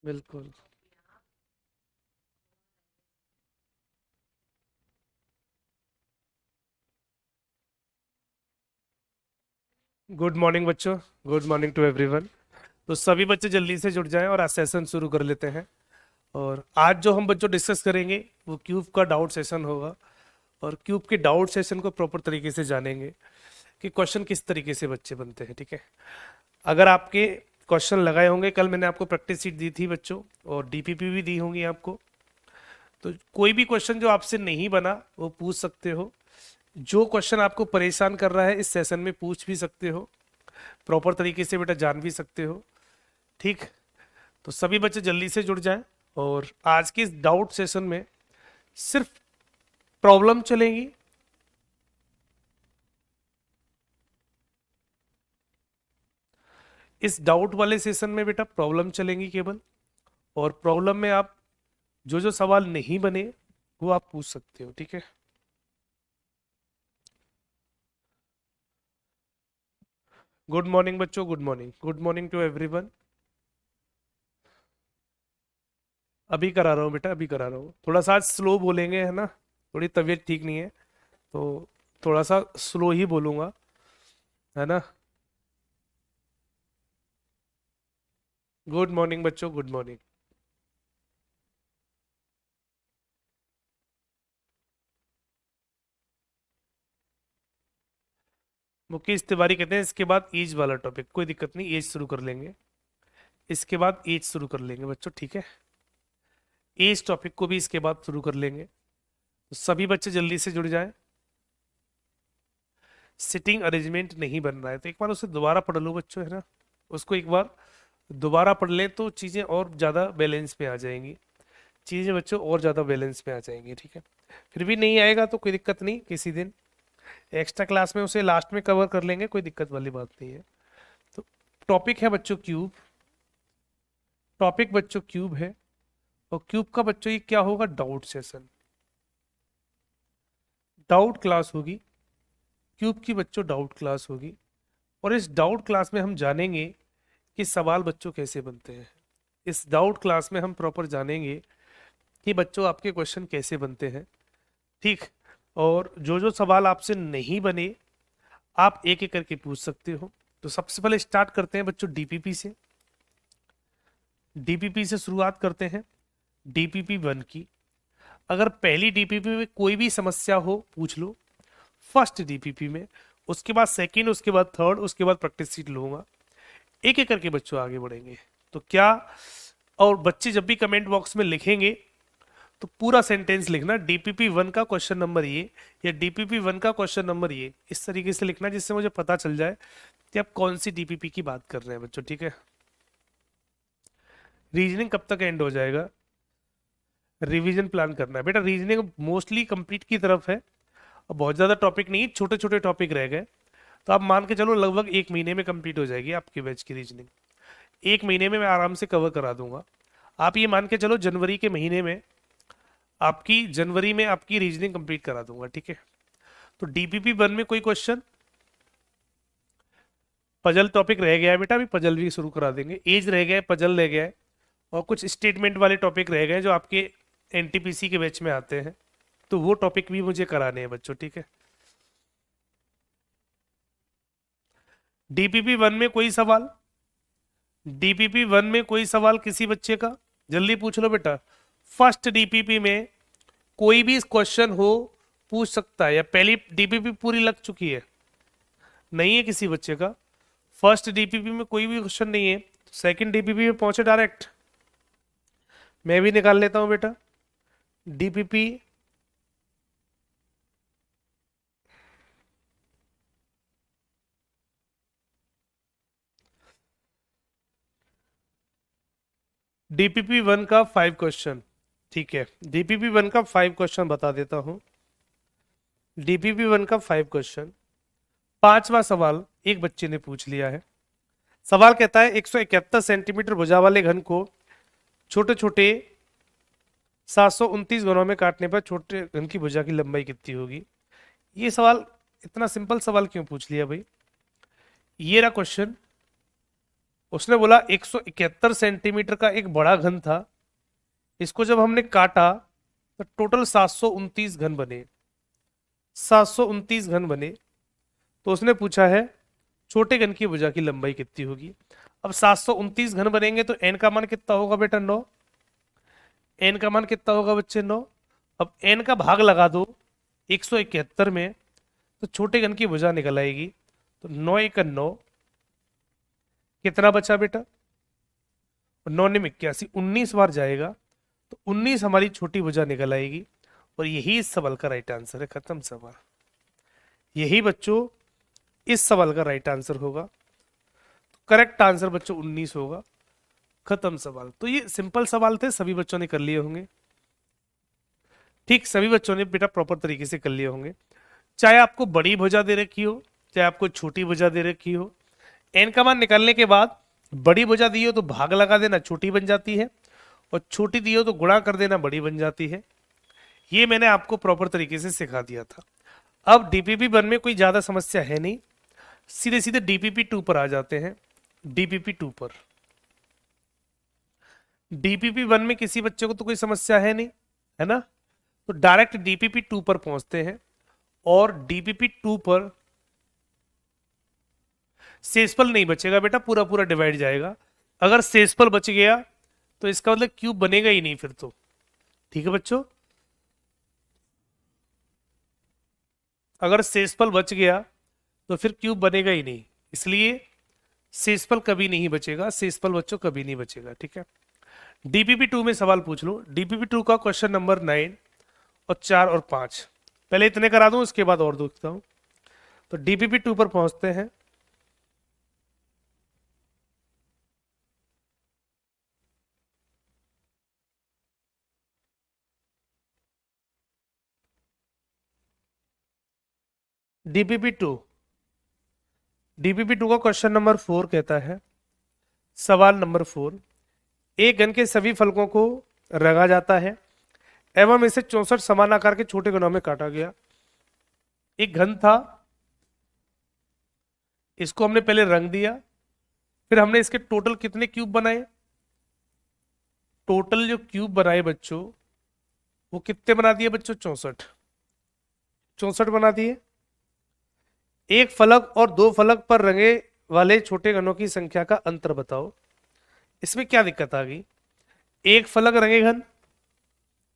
बिल्कुल। Good morning बच्चों। Good morning to everyone. तो सभी बच्चे जल्दी से जुड़ जाएं और आज सेशन शुरू कर लेते हैं। और आज जो हम बच्चों डिस्कस करेंगे वो क्यूब का डाउट सेशन होगा। और क्यूब के डाउट सेशन को प्रॉपर तरीके से जानेंगे कि क्वेश्चन किस तरीके से बच्चे बनते हैं। ठीक है, अगर आपके क्वेश्चन लगाए होंगे, कल मैंने आपको प्रैक्टिस शीट दी थी बच्चों, और डीपीपी भी दी होंगी आपको। तो कोई भी क्वेश्चन जो आपसे नहीं बना वो पूछ सकते हो। जो क्वेश्चन आपको परेशान कर रहा है इस सेशन में पूछ भी सकते हो, प्रॉपर तरीके से बेटा जान भी सकते हो। ठीक, तो सभी बच्चे जल्दी से जुड़ जाएं। और आज के इस डाउट सेशन में सिर्फ प्रॉब्लम चलेंगी। इस डाउट वाले सेशन में बेटा प्रॉब्लम चलेंगी केवल। और प्रॉब्लम में आप जो जो सवाल नहीं बने वो आप पूछ सकते हो। ठीक है, गुड मॉर्निंग बच्चों, good morning, good morning to everyone. अभी करा रहा हूँ बेटा, अभी करा रहा हूँ। थोड़ा सा स्लो बोलेंगे, है ना, थोड़ी तबीयत ठीक नहीं है, तो थोड़ा सा स्लो ही बोलूंगा, है ना। गुड मॉर्निंग बच्चों, गुड मॉर्निंग। मुकेश तिवारी कहते हैं इसके बाद एज वाला टॉपिक, कोई दिक्कत नहीं, एज शुरू कर लेंगे। इसके बाद एज शुरू कर लेंगे बच्चों, ठीक है। एज टॉपिक को भी इसके बाद शुरू कर लेंगे। तो सभी बच्चे जल्दी से जुड़ जाएं। सिटिंग अरेंजमेंट नहीं बन रहा है तो एक बार उसे दोबारा पढ़ लो बच्चों, है ना। उसको एक बार दोबारा पढ़ लें तो चीज़ें और ज़्यादा बैलेंस में आ जाएंगी। चीज़ें बच्चों और ज़्यादा बैलेंस में आ जाएंगी, ठीक है। फिर भी नहीं आएगा तो कोई दिक्कत नहीं, किसी दिन एक्स्ट्रा क्लास में उसे लास्ट में कवर कर लेंगे, कोई दिक्कत वाली बात नहीं है। तो टॉपिक है बच्चों क्यूब। टॉपिक बच्चों क्यूब है। और क्यूब का बच्चों ये क्या होगा, डाउट सेशन, डाउट क्लास होगी। क्यूब की बच्चों डाउट क्लास होगी। और इस डाउट क्लास में हम जानेंगे कि सवाल बच्चों कैसे बनते हैं। इस डाउट क्लास में हम प्रॉपर जानेंगे कि बच्चों आपके क्वेश्चन कैसे बनते हैं। ठीक, और जो जो सवाल आपसे नहीं बने आप एक एक करके पूछ सकते हो। तो सबसे पहले स्टार्ट करते हैं बच्चों डीपीपी से। डीपीपी से शुरुआत करते हैं, डीपीपी 1 की। अगर पहली डीपीपी में कोई भी समस्या हो पूछ लो, फर्स्ट डीपीपी में, उसके बाद सेकंड, उसके बाद थर्ड, उसके बाद प्रैक्टिस सीट लूंगा। एक एक करके बच्चों आगे बढ़ेंगे। तो क्या, और बच्चे जब भी कमेंट बॉक्स में लिखेंगे तो पूरा सेंटेंस लिखना, डीपीपी 1 का क्वेश्चन नंबर ये, या डीपीपी 1 का क्वेश्चन नंबर ये, इस तरीके से लिखना जिससे मुझे पता चल जाए कि आप कौन सी डीपीपी की बात कर रहे हैं बच्चों, ठीक है। रीजनिंग कब तक एंड हो जाएगा, रिवीजन प्लान करना है बेटा। रीजनिंग मोस्टली कंप्लीट की तरफ है, और बहुत ज़्यादा टॉपिक नहीं, छोटे छोटे टॉपिक रह गए। तो आप मान के चलो लगभग 1 महीने में कंप्लीट हो जाएगी आपकी बैच की रीजनिंग। 1 महीने में मैं आराम से कवर करा दूंगा। आप ये मान के चलो जनवरी के महीने में आपकी, जनवरी में आपकी रीजनिंग कंप्लीट करा दूंगा, ठीक है। तो डीपीपी 1 में कोई क्वेश्चन, पजल टॉपिक रह गया है बेटा, अभी पजल भी शुरू करा देंगे। एज रह गया है, पजल रह गया है, और कुछ स्टेटमेंट वाले टॉपिक रह गए जो आपके एनटीपीसी के बैच में आते हैं, तो वो टॉपिक भी मुझे कराने हैं बच्चों, ठीक है। डीपीपी 1 में कोई सवाल, डीपीपी 1 में कोई सवाल किसी बच्चे का, जल्दी पूछ लो बेटा। फर्स्ट डीपीपी में कोई भी क्वेश्चन हो पूछ सकता है, या पहली डीपीपी पूरी लग चुकी है, नहीं है किसी बच्चे का, फर्स्ट डीपीपी में कोई भी क्वेश्चन नहीं है, सेकंड डीपीपी में पहुंचे डायरेक्ट। मैं भी निकाल लेता हूं बेटा डीपीपी। डीपीपी 1 का 5 क्वेश्चन, ठीक है। डीपीपी 1 का 5 क्वेश्चन बता देता हूं। डीपीपी 1 का 5 क्वेश्चन, पांचवा सवाल एक बच्चे ने पूछ लिया है। सवाल कहता है 171 सेंटीमीटर भुजा वाले घन को छोटे छोटे 729 घनों में काटने पर छोटे घन की भुजा की लंबाई कितनी होगी। ये सवाल, इतना सिंपल सवाल क्यों पूछ लिया भाई। ये रहा क्वेश्चन, उसने बोला 171 सेंटीमीटर का एक बड़ा घन था, इसको जब हमने काटा तो टोटल 729 घन बने, 729 घन बने। तो उसने पूछा है छोटे घन की भुजा की लंबाई कितनी होगी। अब 729 घन बनेंगे तो एन का मान कितना होगा बेटा, 9। एन का मान कितना होगा बच्चे, 9। अब एन का भाग लगा दो 171 में, तो छोटे घन की भुजा निकल आएगी। तो 9 एक 9, कितना बचा बेटा, 9 ने 81, 19 बार जाएगा तो 19 हमारी छोटी भुजा निकल आएगी। और यही इस सवाल का राइट आंसर है। खत्म सवाल। यही बच्चों इस सवाल का राइट आंसर होगा। तो करेक्ट आंसर बच्चों 19 होगा। खत्म सवाल। तो ये सिंपल सवाल थे, सभी बच्चों ने कर लिए होंगे। ठीक, सभी बच्चों ने बेटा प्रॉपर तरीके से कर लिए होंगे। चाहे आपको बड़ी भुजा दे रखी हो, चाहे आपको छोटी भुजा दे रखी हो, एन का मान निकालने के बाद बड़ी भुजा दी हो तो भाग लगा देना, छोटी बन जाती है, और छोटी दी हो तो गुणा कर देना, बड़ी बन जाती है। ये मैंने आपको प्रॉपर तरीके से सिखा दिया था। अब डीपीपी 1 में कोई ज्यादा समस्या है नहीं, सीधे सीधे डीपीपी 2 पर आ जाते हैं। डीपीपी 2 पर, डीपीपी 1 में किसी बच्चे को तो कोई समस्या है नहीं, है ना। तो डायरेक्ट डीपीपी 2 पर पहुंचते हैं। और डीपीपी 2 पर शेषफल नहीं बचेगा बेटा, पूरा पूरा डिवाइड जाएगा। अगर शेषफल बच गया तो इसका मतलब क्यूब बनेगा ही नहीं फिर तो। ठीक है बच्चों, अगर शेषफल बच गया तो फिर क्यूब बनेगा ही नहीं, इसलिए शेषफल कभी नहीं बचेगा। शेषफल बच्चों कभी नहीं बचेगा। ठीक है, डीपीपी 2 में सवाल पूछ लो। डीपीपी 2 का क्वेश्चन नंबर 9 और 4 और 5, पहले इतने करा दूं, उसके बाद और देखता हूं। तो डीपीपी 2 पर पहुंचते हैं। डीपीपी 2, डीपीपी 2 का क्वेश्चन नंबर 4 कहता है, सवाल नंबर 4, एक घन के सभी फलकों को रंगा जाता है एवं इसे 64 समान आकार के छोटे घनों में काटा गया। एक घन था, इसको हमने पहले रंग दिया, फिर हमने इसके टोटल कितने क्यूब बनाए, टोटल जो क्यूब बनाए बच्चों वो कितने बना दिए बच्चों, 64, 64 बना दिए। एक फलक और दो फलक पर रंगे वाले छोटे घनों की संख्या का अंतर बताओ। इसमें क्या दिक्कत आ गई, एक फलक रंगे घन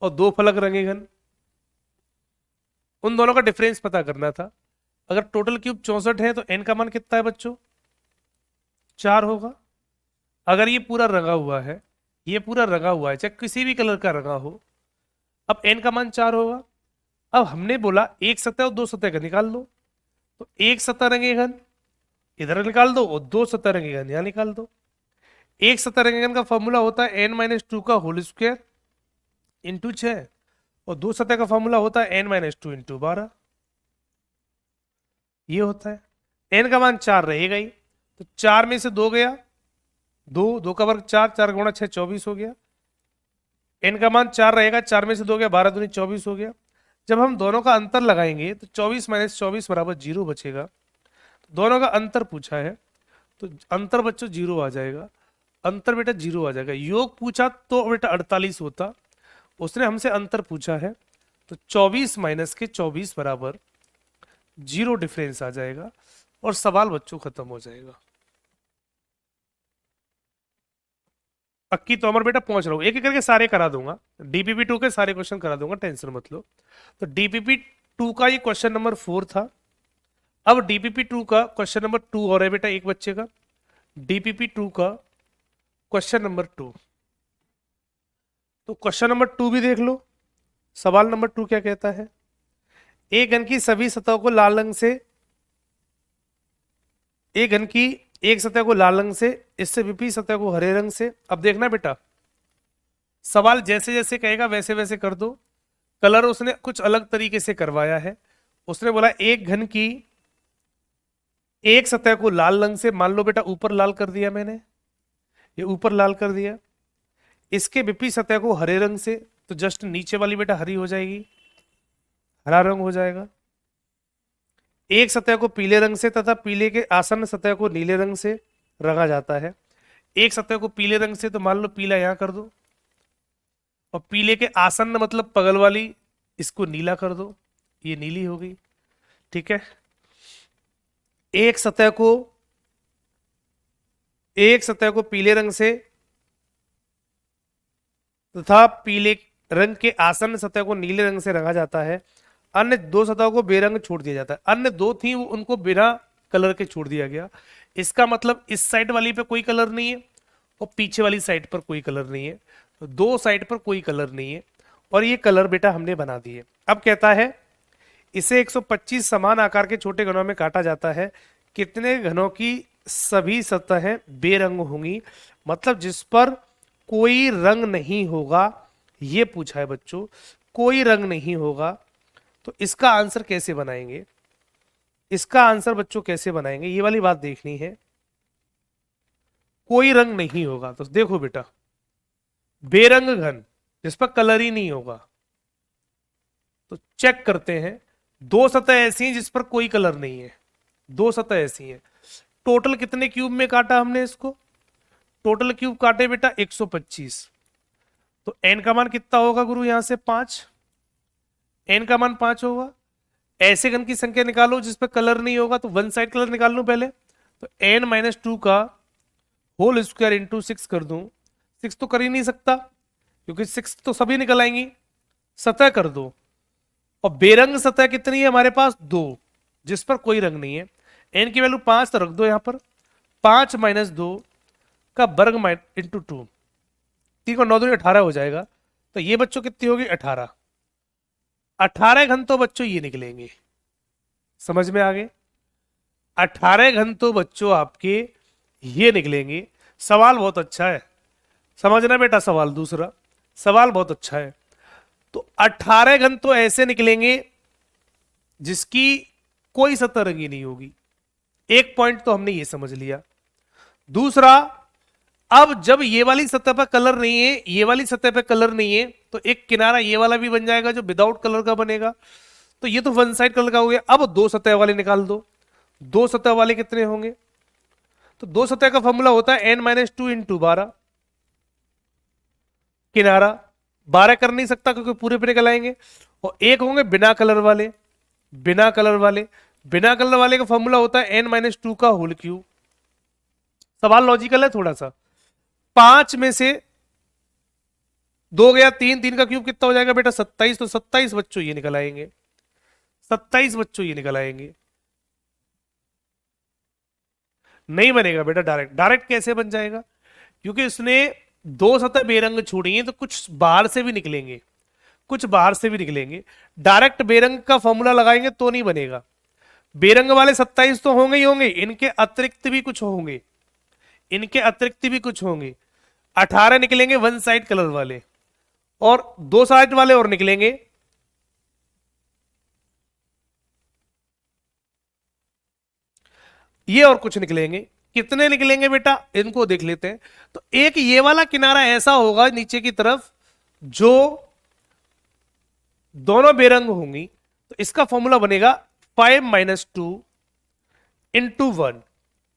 और दो फलक रंगे घन, उन दोनों का डिफरेंस पता करना था। अगर टोटल क्यूब 64 है तो एन का मान कितना है बच्चों, 4 होगा। अगर ये पूरा रंगा हुआ है, ये पूरा रंगा हुआ है, चाहे किसी भी कलर का रंगा हो, अब एन का मान 4 होगा। अब हमने बोला एक सतह और दो सतह का निकाल लो, तो एक सतह रंगे घन इधर निकाल दो और दो सतह रंगे घन यहां निकाल दो। एक सतह रंगे घन का फॉर्मूला होता है n-2 का होल स्क्वायर इंटू 6, और दो सतह का फॉर्मूला होता है n-2 इंटू 12। ये होता है, n का मान 4 रहेगा ही, तो 4 में से 2 गया, 2, 2 का वर्ग 4, 4 गुणा 6 24 हो गया। n का मान 4 रहेगा, 4 में से 2 गया, 12 दूनी 24 हो गया। जब हम दोनों का अंतर लगाएंगे तो 24 माइनस 24 बराबर 0 बचेगा। तो दोनों का अंतर पूछा है तो अंतर बच्चों 0 आ जाएगा। अंतर बेटा 0 आ जाएगा। योग पूछा तो बेटा 48 होता, उसने हमसे अंतर पूछा है तो 24 माइनस के 24 बराबर 0 डिफरेंस आ जाएगा और सवाल बच्चों खत्म हो जाएगा। पक्की तो अमर बेटा पहुंच रहा हूं, एक एक करके सारे करा दूंगा, डीपीपी 2 के सारे क्वेश्चन करा दूंगा, टेंशन मत लो। तो डीपीपी 2 का ये क्वेश्चन नंबर 4 था। अब डीपीपी 2 का क्वेश्चन नंबर 2 और है बेटा एक बच्चे का, डीपीपी 2 का क्वेश्चन नंबर 2। तो क्वेश्चन नंबर 2 भी देख लो। सवाल नंबर 2 क्या कहता है, एक घन की सभी सतहों को लाल रंग से, एक घन की एक सतह को लाल रंग से, इससे विपरीत सतह को हरे रंग से। अब देखना बेटा, सवाल जैसे जैसे कहेगा वैसे वैसे कर दो। कलर उसने कुछ अलग तरीके से करवाया है। उसने बोला एक घन की एक सतह को लाल रंग से, मान लो बेटा ऊपर लाल कर दिया मैंने, ये ऊपर लाल कर दिया, इसके विपरीत सतह को हरे रंग से, तो जस्ट नीचे वाली बेटा हरी हो जाएगी, हरा रंग हो जाएगा। एक सतह को पीले रंग से तथा पीले के आसन्न सतह को नीले रंग से रंगा जाता है। एक सतह को पीले रंग से, तो मान लो पीला यहां कर दो, और पीले के आसन्न मतलब बगल वाली, इसको नीला कर दो, ये नीली हो गई। ठीक है, एक सतह को पीले रंग से तथा पीले रंग के आसन्न सतह को नीले रंग से रंगा जाता है। अन्य दो सतहों को बेरंग छोड़ दिया जाता है। अन्य दो थी वो उनको बिना कलर के छोड़ दिया गया। इसका मतलब इस साइड वाली पे कोई कलर नहीं है और पीछे वाली साइड पर कोई कलर नहीं है, तो दो साइड पर कोई कलर नहीं है, और ये कलर बेटा हमने बना दिए। अब कहता है इसे 125 समान आकार के छोटे घनों में काटा जाता है, कितने घनों की सभी सतहें बेरंग होंगी, मतलब जिस पर कोई रंग नहीं होगा, ये पूछा है बच्चों, कोई रंग नहीं होगा। तो इसका आंसर कैसे बनाएंगे, इसका आंसर बच्चों कैसे बनाएंगे, ये वाली बात देखनी है। कोई रंग नहीं होगा, तो देखो बेटा, बेरंग घन जिस पर कलर ही नहीं होगा, तो चेक करते हैं। दो सतह ऐसी हैं जिस पर कोई कलर नहीं है, दो सतह ऐसी हैं। टोटल कितने क्यूब में काटा हमने इसको, टोटल क्यूब काटे बेटा 125, तो n का मान कितना होगा गुरु, यहां से 5, n का मान 5 होगा। ऐसे घन की संख्या निकालो जिस पर कलर नहीं होगा, तो वन साइड कलर निकाल लूं पहले, तो n-2 का होल स्क्वायर इंटू 6 कर दूं। 6 तो कर ही नहीं सकता क्योंकि 6 तो सभी निकल आएंगी, सतह कर दो। और बेरंग सतह कितनी है हमारे पास, 2, जिस पर कोई रंग नहीं है। n की वैल्यू 5 तो रख दो यहां पर, 5 - 2 का वर्ग इंटू 2, 3 को 9 दूनी 18 हो जाएगा। तो ये बच्चों कितनी होगी, 18। 18 घन तो बच्चों ये निकलेंगे, समझ में आ गए। 18 घन तो बच्चों आपके ये निकलेंगे। सवाल बहुत अच्छा है, समझना बेटा, सवाल दूसरा सवाल बहुत अच्छा है। तो 18 घन तो ऐसे निकलेंगे जिसकी कोई सतह रंगी नहीं होगी। एक पॉइंट तो हमने ये समझ लिया। दूसरा, अब जब ये वाली सतह पर कलर नहीं है, ये वाली सतह पर कलर नहीं है, तो एक किनारा ये वाला भी बन जाएगा जो विदाउट कलर का बनेगा। तो ये तो वन साइड कलर का हो गया। अब दो सतह वाले निकाल दो, दो सतह वाले कितने होंगे, तो दो सतह का फॉर्मूला होता है n-2 इंटू 12। किनारा 12 कर नहीं सकता क्योंकि पूरे पूरे कहलाएंगे। और एक होंगे बिना कलर वाले, बिना कलर वाले, बिना कलर वाले का फॉर्मूला होता है n-2 का होल क्यूब। सवाल लॉजिकल है थोड़ा सा। 5 में से 2 गया 3, 3 का क्यूब कितना हो जाएगा बेटा, 27। तो 27 बच्चों ये निकल आएंगे, 27 बच्चों ये निकल आएंगे। नहीं बनेगा बेटा डायरेक्ट, डायरेक्ट कैसे बन जाएगा, क्योंकि उसने दो सतह बेरंग छोड़ी है, तो कुछ बाहर से भी निकलेंगे, कुछ बाहर से भी निकलेंगे। डायरेक्ट बेरंग का फॉर्मूला लगाएंगे तो नहीं बनेगा। बेरंग वाले 27 तो होंगे ही होंगे, इनके अतिरिक्त भी कुछ होंगे, इनके अतिरिक्त भी कुछ होंगे। 18 निकलेंगे वन साइड कलर वाले, और दो साइड वाले और निकलेंगे। ये और कुछ निकलेंगे। कितने निकलेंगे बेटा, इनको देख लेते हैं। तो एक ये वाला किनारा ऐसा होगा नीचे की तरफ जो दोनों बेरंग होंगी, तो इसका फॉर्मूला बनेगा 5 - 2 इंटू 1।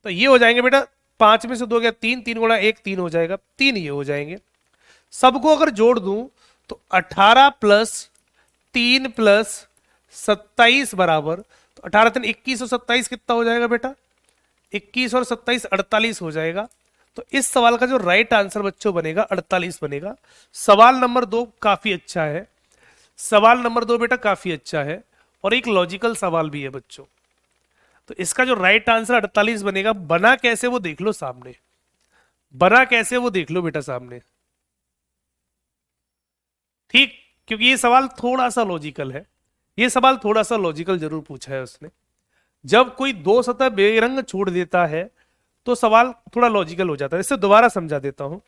तो ये हो जाएंगे बेटा, 5 में से 2 गया 3, 3 गुणा 1 3 हो जाएगा, 3 ये हो जाएंगे। सबको अगर जोड़ दूं तो 18 + 3 + 27 बराबर, तो 18 3 21 और 27 कितना हो जाएगा बेटा, 21 और 27 48 हो जाएगा। तो इस सवाल का जो राइट आंसर बच्चों बनेगा 48 बनेगा। सवाल नंबर 2 काफी अच्छा है, सवाल नंबर 2 बेटा काफी अच्छा है, और एक लॉजिकल सवाल भी है बच्चों। तो इसका जो राइट आंसर 48 बनेगा। बना कैसे वो देख लो सामने, बना कैसे वो देख लो बेटा सामने, ठीक, क्योंकि ये सवाल थोड़ा सा लॉजिकल है, ये सवाल थोड़ा सा लॉजिकल जरूर पूछा है उसने। जब कोई दो सतह बेरंग छोड़ देता है तो सवाल थोड़ा लॉजिकल हो जाता है। इसे दोबारा समझा देता हूं,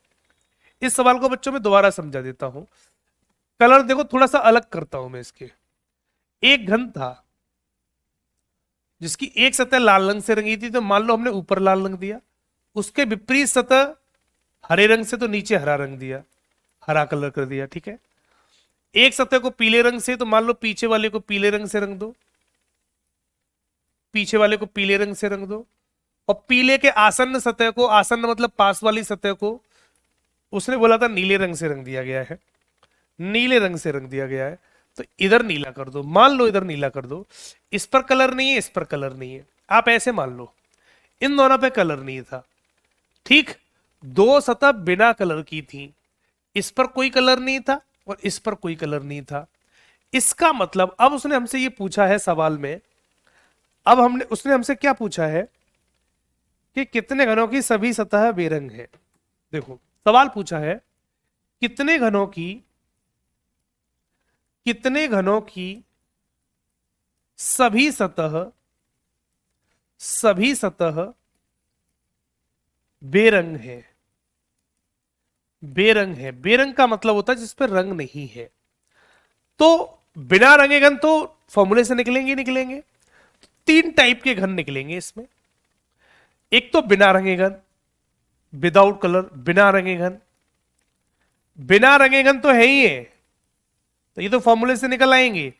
इस सवाल को बच्चों में दोबारा समझा देता हूं। कलर देखो थोड़ा सा अलग करता हूं मैं इसके। एक घन था जिसकी एक सतह लाल रंग से रंगी थी, तो मान लो हमने ऊपर लाल रंग दिया, उसके विपरीत सतह हरे रंग से, तो नीचे हरा रंग दिया, हरा कलर कर दिया, ठीक है। एक सतह को पीले रंग से, तो मान लो पीछे वाले को पीले रंग से रंग दो, पीछे वाले को पीले रंग से रंग दो, और पीले के आसन्न सतह को, आसन्न मतलब पास वाली सतह को, उसने बोला था नीले रंग से रंग दिया गया है, नीले रंग से रंग दिया गया है। तो इधर नीला कर दो, मान लो इधर नीला कर दो। इस पर कलर नहीं है, इस पर कलर नहीं है, आप ऐसे मान लो इन दोनों पे कलर नहीं था। ठीक, दो सतह बिना कलर की थी, इस पर कोई कलर नहीं था और इस पर कोई कलर नहीं था। इसका मतलब अब उसने हमसे ये पूछा है सवाल में, अब हमने उसने हमसे क्या पूछा है कि कितने घनों की सभी सतह बेरंग है। देखो सवाल पूछा है कितने घनों की, कितने घनों की सभी सतह, सभी सतह बेरंग है। बेरंग है, बेरंग का मतलब होता है जिस पर रंग नहीं है। तो बिना रंगे घन तो फॉर्मूले से निकलेंगे ही निकलेंगे। तीन टाइप के घन निकलेंगे इसमें। एक तो बिना रंगे घन, विदाउट कलर, बिना रंगे घन। बिना रंगे घन तो है ही है, तो ये तो फॉर्मूले से निकल आएंगे,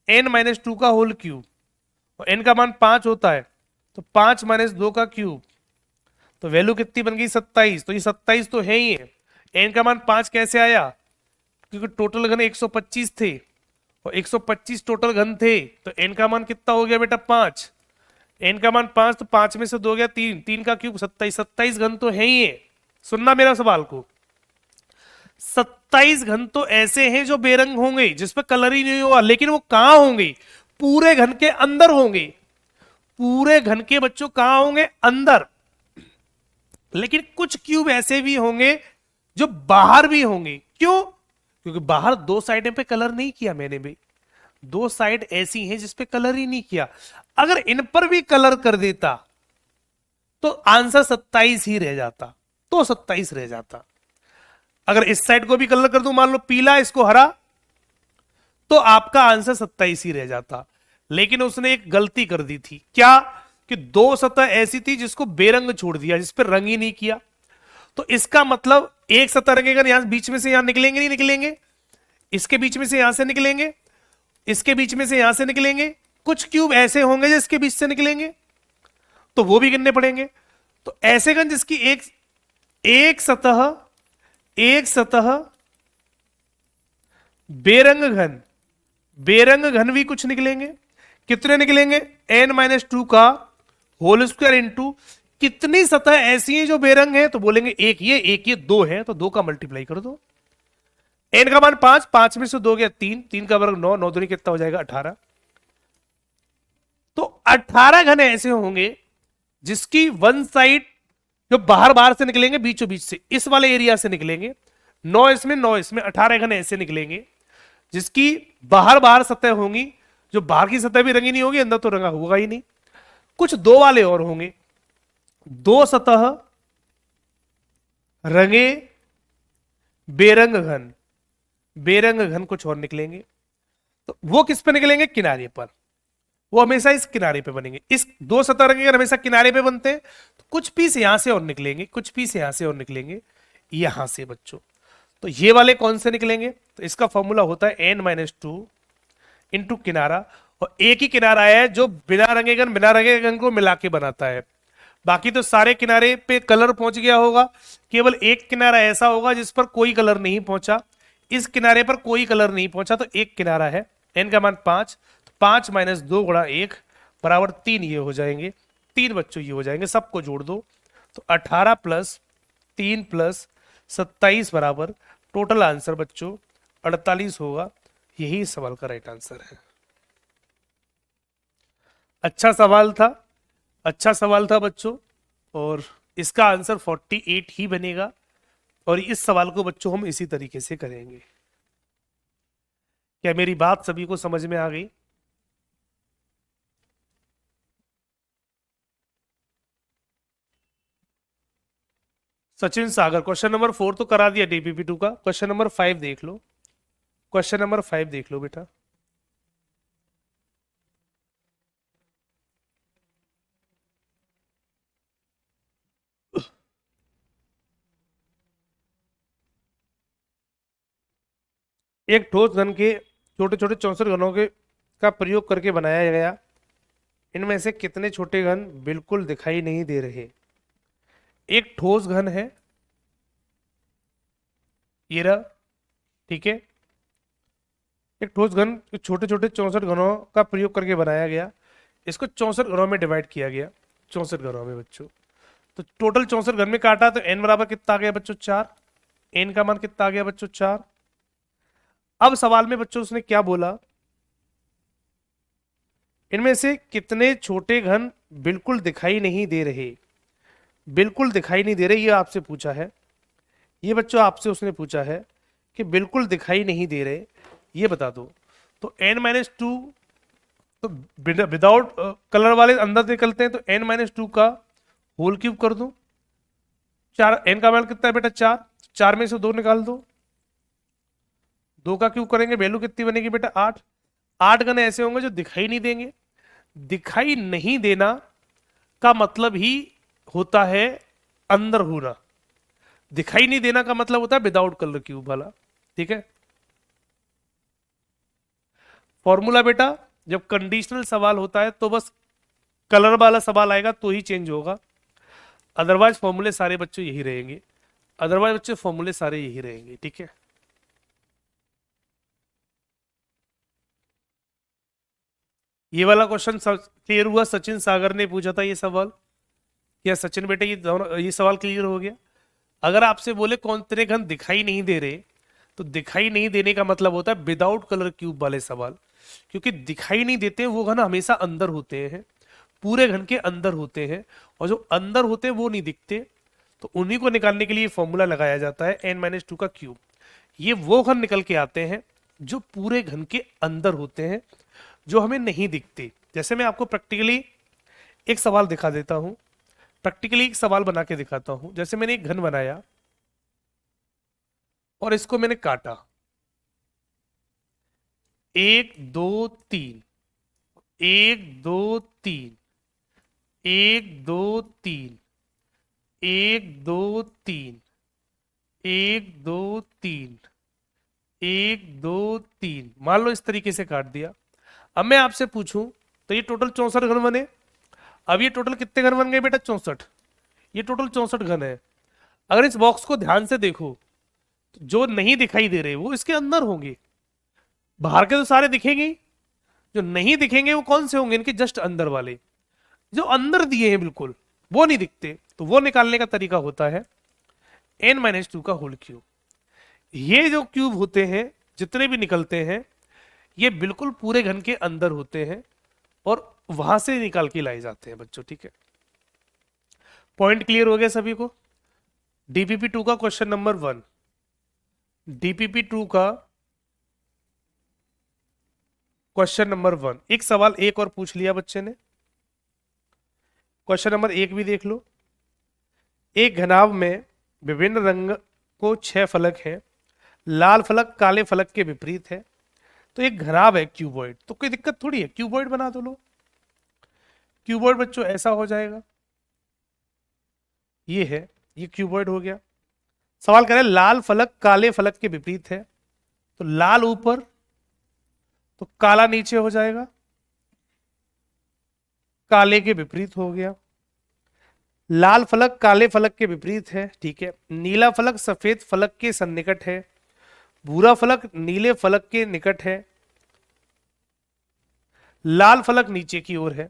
n-2 का होल क्यूब, और n का मान 5 होता है, तो 5-2 का क्यूब, तो वैल्यू कितनी बन गई 27। तो ये 27 तो है ही है। n का मान 5 कैसे आया, क्योंकि टोटल घन 125 थे और 125 टोटल घन थे, तो n का मान कितना हो गया बेटा 5। n का मान 5, तो 5 में से 2 गया 3, 3 का क्यूब 27, 27 घन तो है ही है। सुनना मेरा सवाल को, 27 घन तो ऐसे हैं जो बेरंग होंगे, जिसपे कलर ही नहीं होगा, लेकिन वो कहां होंगे, पूरे घन के अंदर होंगे। पूरे घन के बच्चों कहां होंगे, अंदर। लेकिन कुछ क्यूब ऐसे भी होंगे जो बाहर भी होंगे। क्यों, क्योंकि बाहर दो साइड पे कलर नहीं किया मैंने भी, दो साइड ऐसी हैं जिसपे कलर ही नहीं किया। अगर इन पर भी कलर कर देता तो आंसर 27 ही रह जाता, तो 27 रह जाता। अगर इस साइड को भी कलर कर दूं, मान लो पीला इसको हरा, तो आपका आंसर 27 ही रह जाता। लेकिन उसने एक गलती कर दी थी, क्या, कि दो सतह ऐसी थी जिसको बेरंग छोड़ दिया, जिस पर रंग ही नहीं किया। तो इसका मतलब एक सतह रंगेगा, यहां बीच में से यहां निकलेंगे नहीं निकलेंगे, इसके बीच में से यहां से निकलेंगे, इसके बीच में से यहां से निकलेंगे, कुछ क्यूब ऐसे होंगे जिसके बीच से निकलेंगे, तो वो भी गिनने पड़ेंगे। तो ऐसे गन जिसकी एक एक सतह, एक सतह बेरंग घन, बेरंग घन भी कुछ निकलेंगे। कितने निकलेंगे, n-2 का होल स्क्वायर इंटू कितनी सतह ऐसी हैं जो बेरंग है, तो बोलेंगे एक ये दो है, तो दो का मल्टीप्लाई कर दो। n का मान 5, 5 में से 2 गया 3, 3 का वर्ग 9, 9 दूनी कितना हो जाएगा 18। तो 18 घन ऐसे होंगे जिसकी वन साइड, जो बाहर बाहर से निकलेंगे, बीचों बीच से इस वाले एरिया से निकलेंगे, 9 इसमें 9 इसमें, 18 घन ऐसे निकलेंगे जिसकी बाहर बाहर सतह होंगी, जो बाहर की सतह भी रंगी नहीं होगी, अंदर तो रंगा होगा ही नहीं। कुछ दो वाले और होंगे, दो सतह रंगे बेरंग घन, बेरंग घन कुछ और निकलेंगे। तो वो किस पे निकलेंगे, किनारे पर, वो हमेशा इस किनारे पे बनेंगे। इस दो सतह रंगे हमेशा किनारे पे बनते हैं, तो कुछ पीस यहां से और निकलेंगे, कुछ पीस यहां से और निकलेंगे, यहां से बच्चों। तो ये वाले कौन से निकलेंगे, तो इसका फॉर्मूला होता है n-2 इंटू किनारा, और एक ही किनारा है जो बिना रंगे घन को मिला के बनाता है। बाकी तो सारे किनारे पे कलर पहुंच गया होगा, केवल एक किनारा ऐसा होगा जिस पर कोई कलर नहीं पहुंचा। इस किनारे पर कोई कलर नहीं पहुंचा, तो एक किनारा है, n का मान 5, तो 5-2 गुणा 1 बराबर 3, ये हो जाएंगे 3 बच्चों, ये हो जाएंगे, सबको जोड़ दो तो 18 + 3 + 27 बराबर टोटल आंसर बच्चों 48 होगा। यही इस सवाल का राइट आंसर है। अच्छा सवाल था, अच्छा सवाल था बच्चों, और इसका आंसर 48 ही बनेगा। और इस सवाल को बच्चों हम इसी तरीके से करेंगे। क्या मेरी बात सभी को समझ में आ गई? सचिन सागर, क्वेश्चन नंबर 4 तो करा दिया डीपीपी 2 का, क्वेश्चन नंबर 5 देख लो, क्वेश्चन नंबर 5 देख लो बेटा। एक ठोस घन के छोटे छोटे 64 घनों के का प्रयोग करके बनाया गया इनमें से कितने छोटे घन बिल्कुल दिखाई नहीं दे रहे? एक ठोस घन है, ये रहा, ठीक है। एक ठोस घन छोटे छोटे 64 घनों का प्रयोग करके बनाया गया, इसको 64 घनों में डिवाइड किया गया, 64 घनों में बच्चों। तो टोटल 64 घन में काटा तो n बराबर कितना आ गया बच्चों? 4। n का मान कितना आ गया बच्चों? 4। अब सवाल में बच्चों उसने क्या बोला, इनमें से कितने छोटे घन बिल्कुल दिखाई नहीं दे रहे? बिल्कुल दिखाई नहीं दे रहे, ये आपसे पूछा है। ये बच्चों आपसे उसने पूछा है कि बिल्कुल दिखाई नहीं दे रहे, ये बता दो। तो n-2, तो विदाउट कलर वाले अंदर निकलते हैं, तो n-2 का होल क्यूब कर दो। 4, n का वैल्यू कितना है बेटा? 4। 4 में से 2 निकाल दो, 2 का क्यूब करेंगे, वैल्यू कितनी बनेगी बेटा? 8। 8 गने ऐसे होंगे जो दिखाई नहीं देंगे। दिखाई नहीं देना का मतलब ही होता है अंदर होना। दिखाई नहीं देना का मतलब होता है विदाउट कलर क्यूब वाला, ठीक है। फॉर्मूला बेटा, जब कंडीशनल सवाल होता है तो बस कलर वाला सवाल आएगा तो ही चेंज होगा, अदरवाइज फॉर्मूले सारे बच्चों यही रहेंगे। अदरवाइज बच्चों फॉर्मूले सारे यही रहेंगे, ठीक है। ये वाला क्वेश्चन क्लियर हुआ? सचिन सागर ने पूछा था ये सवाल। क्या सचिन बेटे ये सवाल क्लियर हो गया? अगर आपसे बोले कौन तेरे घन दिखाई नहीं दे रहे, तो दिखाई नहीं देने का मतलब होता है विदाउट कलर क्यूब वाले सवाल, क्योंकि दिखाई नहीं देते वो घन हमेशा अंदर होते हैं, पूरे घन के अंदर होते हैं, और जो अंदर होते हैं वो नहीं दिखते। तो उन्हीं को निकालने के लिए फॉर्मूला लगाया जाता है n-2 का क्यूब। ये वो घन निकल के आते हैं जो पूरे घन के अंदर होते हैं, जो हमें नहीं दिखते। जैसे मैं आपको प्रैक्टिकली एक सवाल दिखा देता हूं, प्रैक्टिकली एक सवाल बना के दिखाता हूं। जैसे मैंने एक घन बनाया और इसको मैंने काटा, 1 2 3, 1 2 3, 1 2 3, 1 2 3, 1 2 3, 1 2 3, मान लो इस तरीके से काट दिया। अब मैं आपसे पूछूं तो ये टोटल 64 घन बने। अब ये टोटल कितने घन बन गए बेटा? 64। ये टोटल 64 घन है। अगर इस बॉक्स को ध्यान से देखो तो जो नहीं दिखाई दे रहे वो इसके अंदर होंगे, बाहर के तो सारे दिखेंगे ही। जो नहीं दिखेंगे वो कौन से होंगे? इनके जस्ट अंदर वाले, जो अंदर दिए हैं बिल्कुल वो नहीं दिखते। तो वो निकालने का तरीका होता है n-2 का होल क्यूब। ये जो क्यूब होते हैं जितने भी निकलते हैं, ये बिल्कुल पूरे घन के अंदर होते हैं और वहां से निकाल के लाए जाते हैं बच्चों, ठीक है। पॉइंट क्लियर हो गया सभी को? डीपीपी 2 का क्वेश्चन नंबर 1, डीपीपी 2 का क्वेश्चन नंबर 1। एक सवाल एक और पूछ लिया बच्चे ने, क्वेश्चन नंबर 1 भी देख लो। एक घनाभ में विभिन्न रंग को 6 फलक हैं, लाल फलक काले फलक के विपरीत है। तो एक घनाभ है क्यूबॉइड, तो कोई दिक्कत थोड़ी है, क्यूबॉइड बना दो लो। क्यूबॉइड बच्चों ऐसा हो जाएगा, ये है, ये क्यूबॉइड हो गया। सवाल करें लाल फलक काले फलक के विपरीत है, तो लाल ऊपर तो काला नीचे हो जाएगा, काले के विपरीत हो गया। लाल फलक काले फलक के विपरीत है, ठीक है। नीला फलक सफेद फलक के सन्निकट है, भूरा फलक नीले फलक के निकट है, लाल फलक नीचे की ओर है।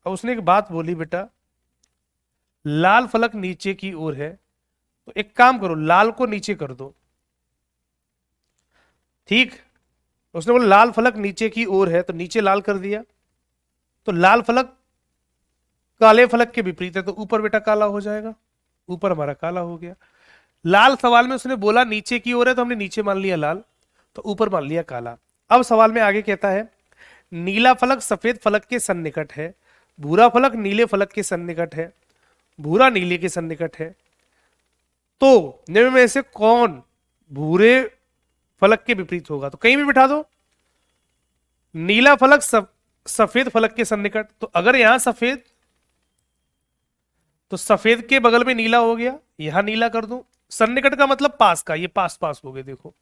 अब उसने एक बात बोली बेटा, लाल फलक नीचे की ओर है, तो एक काम करो लाल को नीचे कर दो, ठीक। उसने बोला लाल फलक नीचे की ओर है, तो नीचे लाल कर दिया। तो लाल फलक काले फलक के विपरीत है, तो ऊपर बेटा काला हो जाएगा, ऊपर हमारा काला हो गया। लाल सवाल में उसने बोला नीचे की ओर है, तो हमने नीचे मान लिया लाल, तो ऊपर मान लिया काला। अब सवाल में आगे कहता है नीला फलक सफेद फलक के सन्निकट है, भूरा फलक नीले फलक के सन्निकट है, भूरा नीले के सन्निकट है। तो निम्न में से कौन भूरे फलक के विपरीत होगा? तो कहीं भी बिठा दो। नीला फलक सफेद फलक के सन्निकट, तो अगर यहां सफेद तो सफेद के बगल में नीला हो गया, यहां नीला कर दूं। सन्निकट का मतलब पास का, ये पास पास हो गए, देखो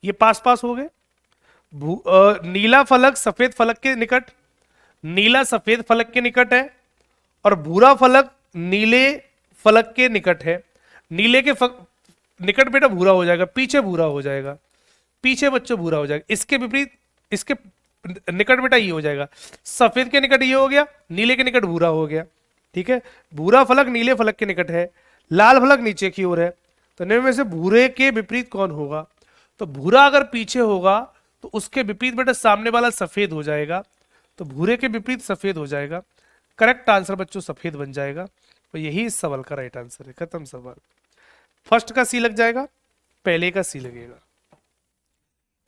ये पास पास हो गए। नीला फलक सफेद फलक के निकट, नीला सफेद फलक के निकट है और भूरा फलक नीले फलक के निकट है। नीले के निकट बेटा भूरा हो जाएगा, पीछे भूरा हो जाएगा, पीछे बच्चों भूरा हो जाएगा। इसके विपरीत इसके निकट बेटा ये हो जाएगा, सफेद के निकट ये हो गया, नीले के निकट भूरा हो गया। ठीक है, भूरा फलक नीले फलक के निकट है, लाल फलक नीचे की ओर है, तो निम्न में से भूरे के विपरीत कौन होगा? तो भूरा अगर पीछे होगा तो उसके विपरीत बेटा सामने वाला सफेद हो जाएगा, तो भूरे के विपरीत सफेद हो जाएगा। करेक्ट आंसर बच्चों सफेद बन जाएगा। तो यही इस सवाल का राइट आंसर है। खत्म सवाल। फर्स्ट का सी लग जाएगा, पहले का सी लगेगा।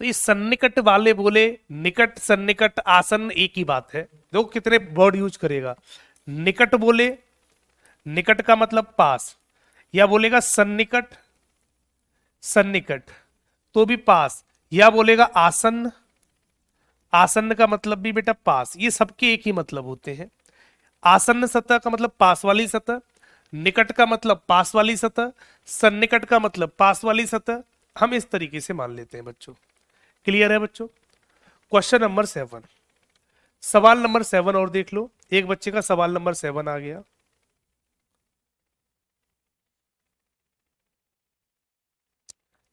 तो इस सन्निकट वाले बोले, निकट सन्निकट आसन एक ही बात है। देखो कितने वर्ड यूज करेगा। निकट बोले, निकट का मतलब पास, या बोलेगा सन्निकट, सन्निकट तो भी पास, या बोलेगा आसन्न, आसन्न का मतलब भी बेटा पास। ये सबके एक ही मतलब होते हैं। आसन्न सतह का मतलब पास वाली सतह, निकट का मतलब पास वाली सतह, सन्निकट का मतलब पास वाली सतह। हम इस तरीके से मान लेते हैं बच्चों। क्लियर है बच्चों? क्वेश्चन नंबर 7, सवाल नंबर 7 और देख लो। एक बच्चे का सवाल नंबर 7 आ गया।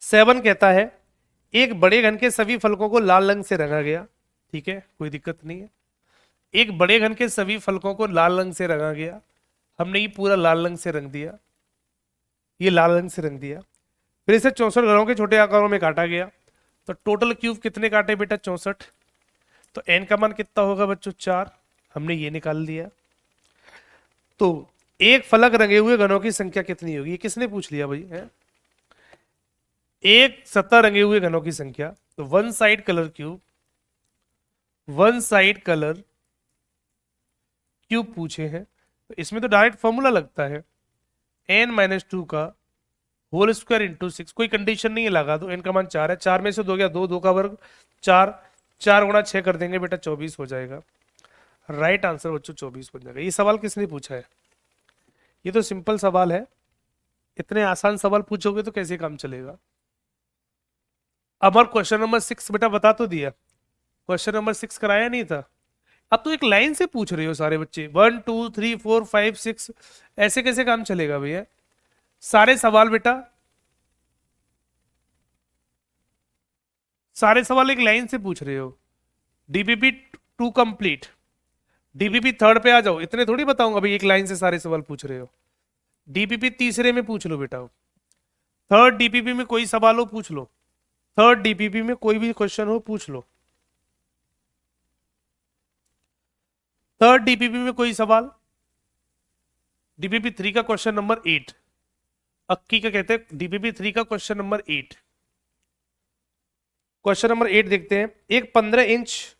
सेवन कहता है एक बड़े घन के सभी फलकों को लाल रंग से रंगा गया। ठीक है, कोई दिक्कत नहीं है। एक बड़े घन के सभी फलकों को लाल रंग से रंगा गया। हमने ये पूरा लाल रंग से रंग दिया, ये लाल रंग से रंग दिया। फिर इसे 64 घरों के छोटे आकारों में काटा गया। तो टोटल क्यूब कितने काटे बेटा? 64। तो एन का मान कितना होगा बच्चों? 4। हमने ये निकाल दिया। तो एक फलक रंगे हुए घनों की संख्या कितनी होगी? ये किसने पूछ लिया भाई? है एक सतह रंगे हुए घनों की संख्या। तो one side colour cube, one side colour cube पूछे हैं। तो इसमें तो डायरेक्ट फॉर्मूला लगता है, n-2 का होल स्क्वायर इंटू 6। कोई कंडीशन नहीं है, लगा दो। n का मान 4 है, 4 में से 2 गया 2, 2 का वर्ग 4, 4 गुणा 6 कर देंगे बेटा 24 हो जाएगा। राइट आंसर बच्चों 24 बन जाएगा। ये सवाल किसने पूछा है? ये तो सिंपल सवाल है। इतने आसान सवाल पूछोगे तो कैसे काम चलेगा? अब और क्वेश्चन नंबर 6 बेटा बता तो दिया, क्वेश्चन नंबर 6 कराया नहीं था। अब तो एक लाइन से पूछ रहे हो सारे बच्चे, 1 2 3 4 5 6, ऐसे कैसे काम चलेगा भैया? सारे सवाल बेटा, सारे सवाल एक लाइन से पूछ रहे हो। डीबीपी 2 कंप्लीट, डीबीपी 3rd पे आ जाओ। इतने थोड़ी बताऊंगा भाई एक लाइन से सारे सवाल पूछ रहे हो। डीबीपी 3रे में पूछ लो बेटा, 3rd डीपीपी में कोई सवाल हो पूछ लो, 3rd डीपीपी में कोई भी क्वेश्चन हो पूछ लो। 3rd डीपीपी में कोई सवाल, डीपीपी 3 का क्वेश्चन नंबर 8, अक्की का कहते हैं डीपीपी 3 का क्वेश्चन नंबर 8। क्वेश्चन नंबर 8 देखते हैं। एक 15 इंच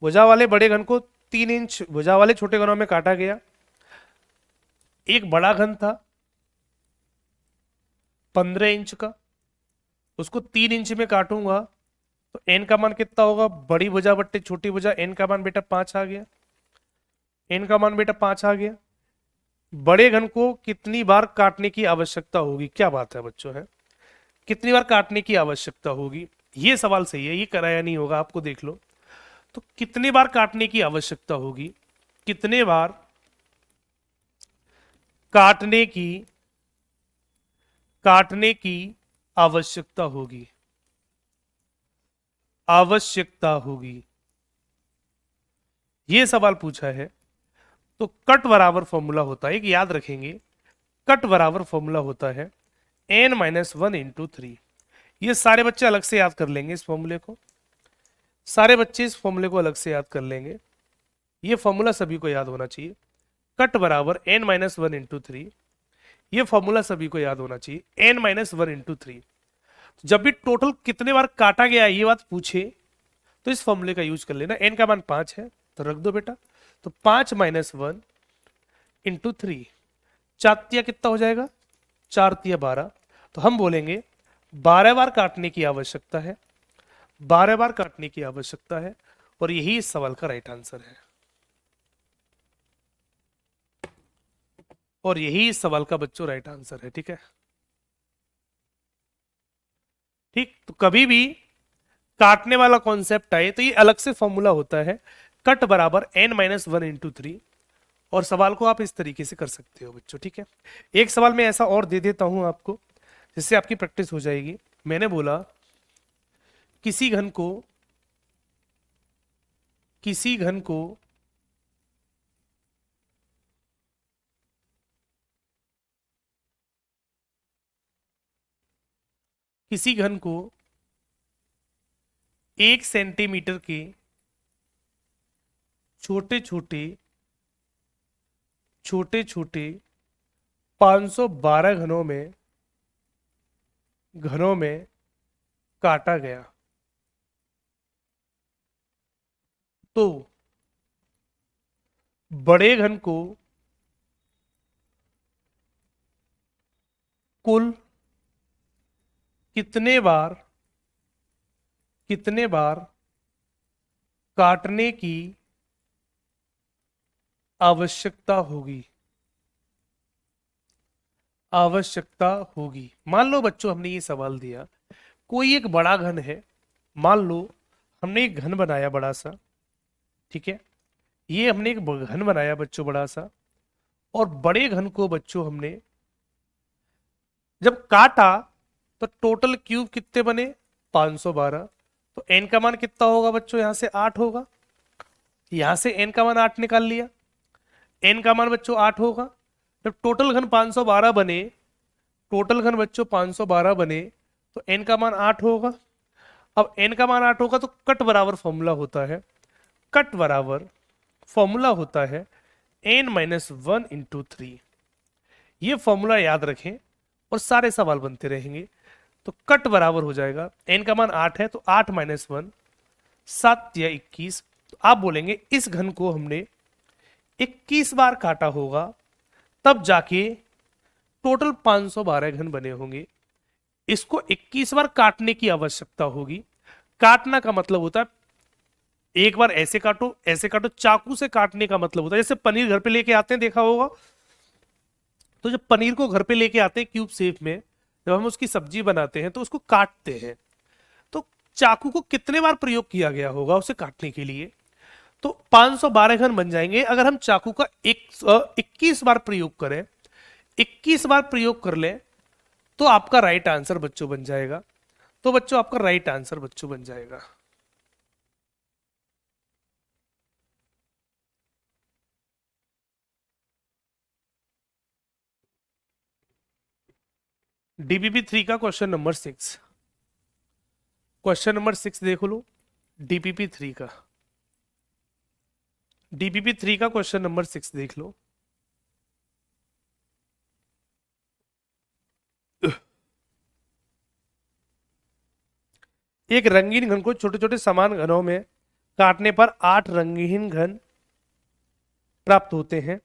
भुजा वाले बड़े घन को 3 इंच भुजा वाले छोटे घनों में काटा गया। एक बड़ा घन था 15 इंच का, उसको 3 इंच में काटूंगा तो एन का मान कितना होगा? बड़ी भुजा बट्टे छोटी भुजा, एन का मान बेटा 5 आ गया। एन का मान बेटा 5 आ गया। बड़े घन को कितनी बार काटने की आवश्यकता होगी? क्या बात है बच्चों, है कितनी बार काटने की आवश्यकता होगी? ये सवाल सही है, ये कराया नहीं होगा आपको, देख लो। तो कितने बार काटने की आवश्यकता होगी? कितने बार काटने की आवश्यकता होगी? आवश्यकता होगी, ये सवाल पूछा है। तो कट बराबर फॉर्मूला होता है, एक याद रखेंगे, कट बराबर फॉर्मूला होता है n-1 इंटू 3। ये सारे बच्चे अलग से याद कर लेंगे इस फॉर्मूले को, सारे बच्चे इस फॉर्मूले को अलग से याद कर लेंगे। ये फॉर्मूला सभी को याद होना चाहिए, कट बराबर n-1 इंटू 3। ये फॉर्मूला सभी को याद होना चाहिए, n-1 इंटू 3। जब भी टोटल कितने बार काटा गया ये बात पूछे तो इस फॉर्मूले का यूज कर लेना। n का मान 5 है तो रख दो बेटा, तो 5-1 इंटू 3, 4 तिया कितना हो जाएगा? 4 तिया 12। तो हम बोलेंगे 12 बार काटने की आवश्यकता है, 12 बार काटने की आवश्यकता है, और यही इस सवाल का राइट आंसर है। और यही इस सवाल का बच्चों राइट आंसर है। ठीक है, ठीक। तो कभी भी काटने वाला कॉन्सेप्ट आए तो ये अलग से फॉर्मूला होता है, कट बराबर n-1 × 3। और सवाल को आप इस तरीके से कर सकते हो बच्चों, ठीक है। एक सवाल मैं ऐसा और दे देता हूं आपको जिससे आपकी प्रैक्टिस हो जाएगी। मैंने बोला किसी घन को किसी घन को किसी घन को 1 सेंटीमीटर के छोटे छोटे छोटे छोटे 512 घनों में काटा गया तो बड़े घन को कुल कितने बार काटने की आवश्यकता होगी। मान लो बच्चों हमने ये सवाल दिया, कोई एक बड़ा घन है, मान लो हमने एक घन बनाया बड़ा सा, ठीक है। ये हमने एक घन बनाया बच्चों बड़ा सा, और बड़े घन को बच्चों हमने जब काटा तो टोटल क्यूब कितने बने 512। तो n का मान कितना होगा बच्चों, यहां से 8 होगा। यहां से n का मान 8 निकाल लिया, n का मान बच्चों 8 होगा। जब टोटल घन 512 बने, टोटल घन बच्चों 512 बने तो n का मान 8 होगा। अब n का मान 8 होगा तो कट बराबर फॉर्मूला होता है, कट बराबर फॉर्मूला होता है n-1 × 3। ये फॉर्मूला याद रखें और सारे सवाल बनते रहेंगे। तो कट बराबर हो जाएगा, n का मान 8 है तो 8 - 1 7 या 21। तो आप बोलेंगे इस घन को हमने 21 बार काटा होगा तब जाके टोटल 512 घन बने होंगे। इसको 21 बार काटने की आवश्यकता होगी। काटना का मतलब होता है एक बार ऐसे काटो ऐसे काटो, चाकू से काटने का मतलब होता है जैसे पनीर घर पे लेके आते हैं, देखा होगा। तो जब पनीर को घर पे लेके आते हैं क्यूब शेप में, जब हम उसकी सब्जी बनाते हैं तो उसको काटते हैं, तो चाकू को कितने बार प्रयोग किया गया होगा उसे काटने के लिए। तो 512 घन बन जाएंगे अगर हम चाकू का 21 बार प्रयोग करें, 21 बार प्रयोग कर लें तो आपका राइट आंसर बच्चों बन जाएगा। तो बच्चों आपका राइट आंसर बच्चों बन जाएगा डीबीबी 3 का क्वेश्चन नंबर 6। क्वेश्चन नंबर 6 देख लो, डीबीबी 3 का क्वेश्चन नंबर 6 देख लो। एक रंगीन घन को छोटे छोटे समान घनों में काटने पर 8 रंगीन घन प्राप्त होते हैं,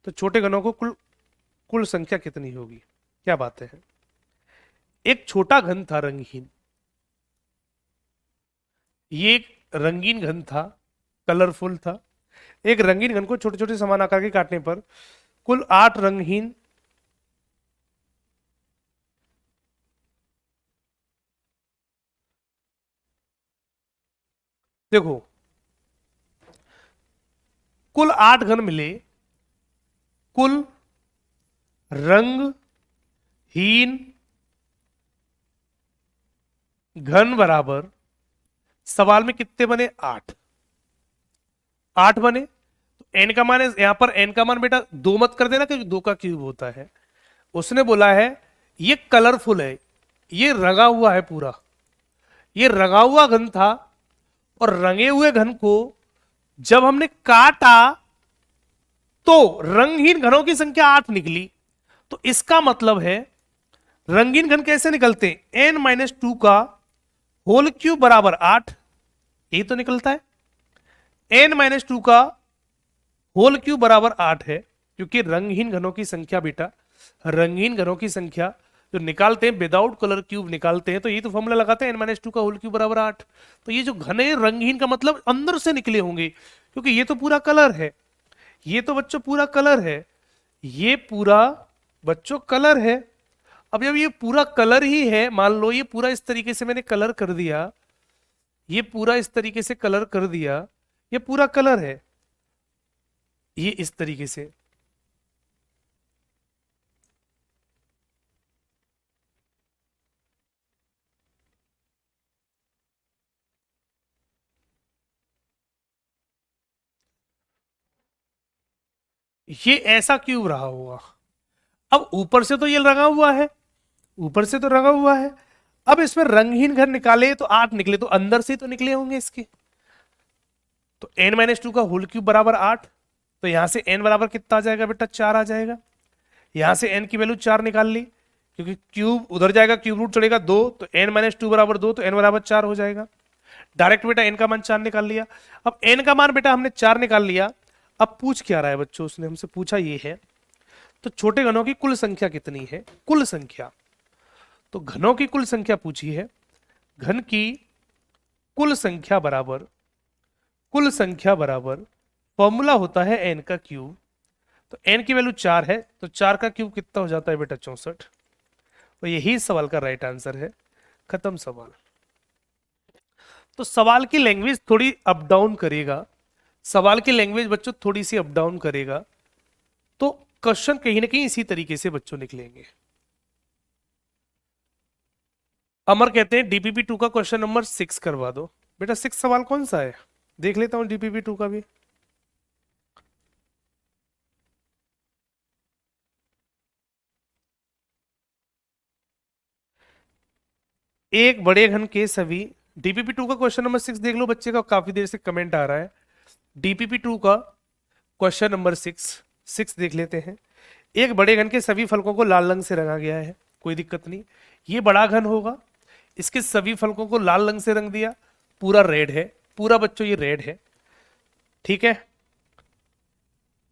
तो छोटे घनों को कुल संख्या कितनी होगी। क्या बात है। एक छोटा घन था रंगहीन, ये एक रंगीन घन था, कलरफुल था। एक रंगीन घन को छोटे छोटे समान आकार के काटने पर कुल 8 रंगहीन देखो कुल 8 घन मिले, कुल रंगहीन घन बराबर सवाल में कितने बने 8 बने। तो n का मान यहां पर n का मान बेटा 2 मत कर देना क्योंकि 2 का क्यूब होता है। उसने बोला है ये कलरफुल है, ये रंगा हुआ है पूरा, ये रंगा हुआ घन था और रंगे हुए घन को जब हमने काटा तो रंगहीन घनों की संख्या 8 निकली। तो इसका मतलब है रंगीन घन कैसे निकलते हैं, n-2 का होल क्यूब बराबर 8, यही तो निकलता है। n-2 का होल क्यूब बराबर 8 है, क्योंकि रंगहीन घनों की संख्या बेटा, रंगीन घनों की संख्या जो निकालते हैं विदाउट कलर क्यूब निकालते हैं, तो यही तो फॉर्मूला लगाते हैं n-2 का होल क्यूब बराबर 8। तो ये जो घने रंगहीन का मतलब अंदर से निकले होंगे, क्योंकि ये तो पूरा कलर है, ये तो बच्चों पूरा कलर है, ये पूरा बच्चों कलर है। अब जब ये पूरा कलर ही है, मान लो ये पूरा इस तरीके से मैंने कलर कर दिया, ये पूरा इस तरीके से कलर कर दिया, ये पूरा कलर है, ये इस तरीके से। ये ऐसा क्यूब रहा होगा। अब ऊपर से तो ये रंगा हुआ है, ऊपर से तो रंगा हुआ है। अब इसमें रंगहीन घर निकाले तो 8 निकले, तो अंदर से तो निकले होंगे इसके। तो n-2 का होल क्यूब बराबर 8। तो यहां से n बराबर कितना आ जाएगा बेटा, 4 आ जाएगा। यहां से n की वैल्यू 4 निकाल ली, क्योंकि क्यूब उधर जाएगा, क्यूब रूट चढ़ेगा 2, तो n-2 बराबर 2, तो n बराबर 4 हो जाएगा। डायरेक्ट बेटा n का मान 4 निकाल लिया। अब n का मान बेटा हमने 4 निकाल लिया। अब पूछ क्या रहा है बच्चों, उसने हमसे पूछा ये है, तो छोटे घनों की कुल संख्या कितनी है, कुल संख्या। तो घनों की कुल संख्या पूछी है। घन की कुल संख्या बराबर, कुल संख्या बराबर फॉर्मूला होता है n का क्यूब। तो n की वैल्यू 4 है, तो 4 का क्यूब कितना हो जाता है बेटा, 64। तो यही सवाल का राइट आंसर है। खत्म सवाल। तो सवाल की लैंग्वेज थोड़ी अप डाउन करेगा, सवाल की लैंग्वेज बच्चों थोड़ी सी अप डाउन करेगा, तो क्वेश्चन कहीं ना कहीं इसी तरीके से बच्चों निकलेंगे। अमर कहते हैं डीपीपी 2 का क्वेश्चन नंबर 6 करवा दो। बेटा 6 सवाल कौन सा है, देख लेता हूं डीपीपी 2 का भी। एक बड़े घन के सभी, डीपीपी 2 का क्वेश्चन नंबर 6 देख लो, बच्चे का काफी देर से कमेंट आ रहा है। डीपीपी 2 का क्वेश्चन नंबर 6 देख लेते हैं। एक बड़े घन के सभी फलकों को लाल रंग से रंगा गया है, कोई दिक्कत नहीं। ये बड़ा घन होगा, इसके सभी फलकों को लाल रंग से रंग दिया, पूरा रेड है, पूरा बच्चों ये रेड है, ठीक है।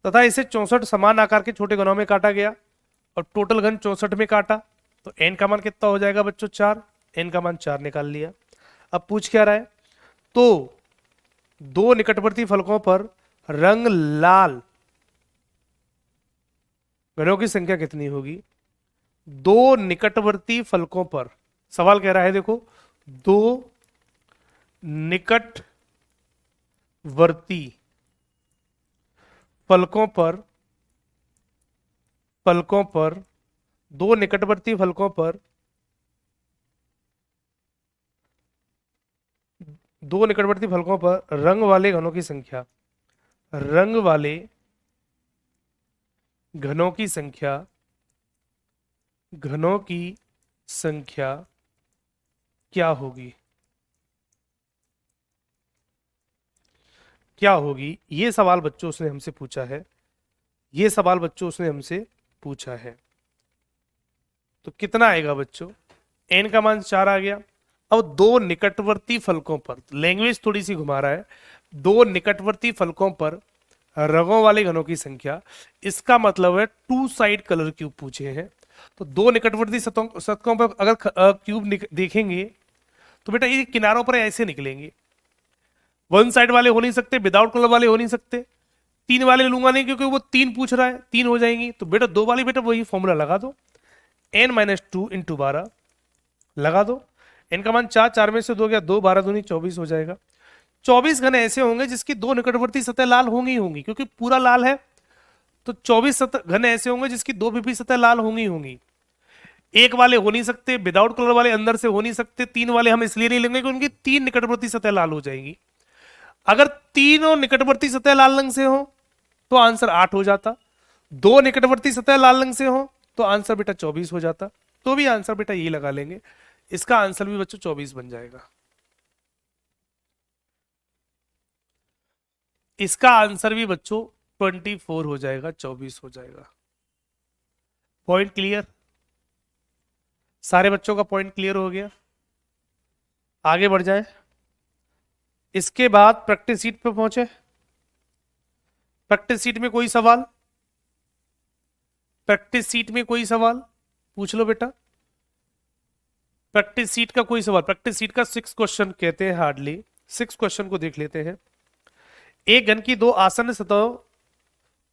तथा इसे 64 समान आकार के छोटे घनों में काटा गया, और टोटल घन 64 में काटा। तो n का मान कितना हो जाएगा बच्चों, 4। n का मान 4 निकाल लिया। अब पूछ क्या रहा है, तो दो निकटवर्ती फलकों पर रंग लाल घनों की संख्या कितनी होगी। दो निकटवर्ती फलकों पर, सवाल कह रहा है देखो, दो निकटवर्ती फलकों पर, फलकों पर, दो निकटवर्ती फलकों पर, दो निकटवर्ती फलकों पर रंग वाले घनों की संख्या, रंग वाले घनों की संख्या, घनों की संख्या क्या होगी, क्या होगी। ये सवाल बच्चों उसने हमसे पूछा है, ये सवाल बच्चों उसने हमसे पूछा है। तो कितना आएगा बच्चों, n का मान 4 आ गया। अब दो निकटवर्ती फलकों पर, लैंग्वेज थोड़ी सी घुमा रहा है, दो निकटवर्ती फलकों पर रंगों वाले घनों की संख्या, इसका मतलब है टू साइड कलर क्यूब पूछे हैं। तो दो निकटवर्ती सतहों पर अगर क्यूब देखेंगे, तो बेटा ये किनारों पर ऐसे निकलेंगे, वन साइड वाले हो नहीं सकते, विदाउट कलर वाले हो नहीं सकते। तीन वाले लूंगा नहीं, क्योंकि वो तीन पूछ रहा है, तीन हो जाएंगी। तो बेटा दो वाली, बेटा वही फॉर्मूला लगा दो, n-2 इंटू 12 लगा दो। n का मान 4, 4 में से 2 गया 2, 12 दूनी 24 हो जाएगा। 24 घन ऐसे होंगे जिसकी दो निकटवर्ती सतह लाल होंगी ही होंगी, क्योंकि पूरा लाल है। तो 24 घन ऐसे होंगे जिसकी दो विपरीत सतह लाल होंगी ही होंगी। एक वाले हो नहीं सकते, विदाउट कलर वाले अंदर से हो नहीं सकते। तीन वाले हम इसलिए नहीं लेंगे कि उनकी तीन निकटवर्ती सतह लाल हो जाएगी। अगर तीनों निकटवर्ती सतह लाल रंग से हो तो आंसर 8 हो जाता, दो निकटवर्ती सतह लाल रंग से हो तो आंसर बेटा 24 हो जाता। तो भी आंसर बेटा यही लगा लेंगे, इसका आंसर भी बच्चों 24 बन जाएगा। इसका आंसर भी बच्चों 24 हो जाएगा, 24 हो जाएगा। पॉइंट क्लियर, सारे बच्चों का पॉइंट क्लियर हो गया। आगे बढ़ जाए, इसके बाद प्रैक्टिस सीट पे पहुंचे। प्रैक्टिस सीट में कोई सवाल, प्रैक्टिस सीट में कोई सवाल पूछ लो बेटा। प्रैक्टिस सीट का कोई सवाल, प्रैक्टिस सीट का 6 क्वेश्चन कहते हैं हार्डली। 6 क्वेश्चन को देख लेते हैं। एक घन की दो आसन्न सतहों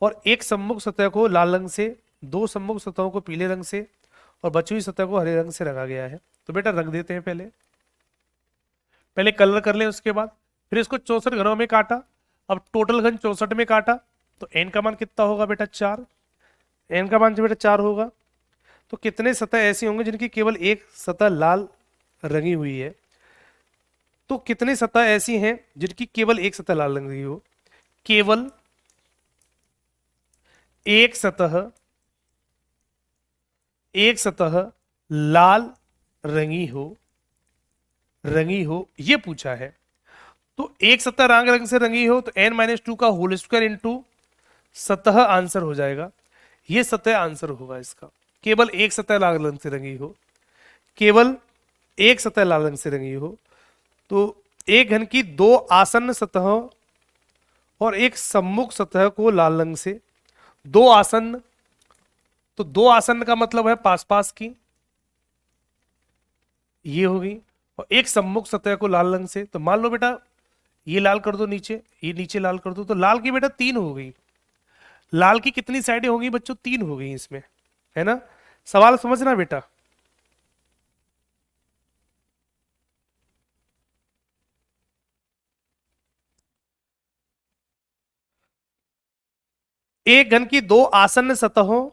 और एक सम्मुख सतह को लाल रंग से, दो सम्मुख सतहों को पीले रंग से और बची हुई सतह को हरे रंग से रंगा गया है। तो बेटा रंग देते हैं, पहले पहले कलर कर लें, उसके बाद फिर इसको 64 घनों में काटा। अब टोटल घन 64 में काटा तो n का मान कितना होगा बेटा 4। n का मान जो बेटा 4 होगा। तो कितने सतह ऐसी होंगे जिनकी केवल एक सतह लाल रंगी हुई है। तो कितनी सतह ऐसी हैं जिनकी केवल एक सतह लाल रंगी हो। केवल एक सतह, एक सतह लाल रंगी हो, रंगी हो ये पूछा है। तो एक सतह रंग रंग से रंगी हो तो n-2 का होल स्क्वायर इंटू सतह आंसर हो जाएगा। ये सतह आंसर होगा इसका। केवल एक सतह लाल रंग से रंगी हो, केवल एक सतह लाल रंग से रंगी हो तो एक घन की दो आसन्न सतहों और एक सम्मुख सतह को लाल रंग से, दो आसन्न, तो दो आसन्न का मतलब है पास पास की, ये होगी, और एक सम्मुख सतह को लाल रंग से। तो मान लो बेटा ये लाल कर दो नीचे, ये नीचे लाल कर दो, तो लाल की बेटा 3 हो गई। लाल की कितनी साइडें होंगी बच्चों? 3 हो गई इसमें, है ना। सवाल समझना बेटा। एक घन की दो आसन्न सतहों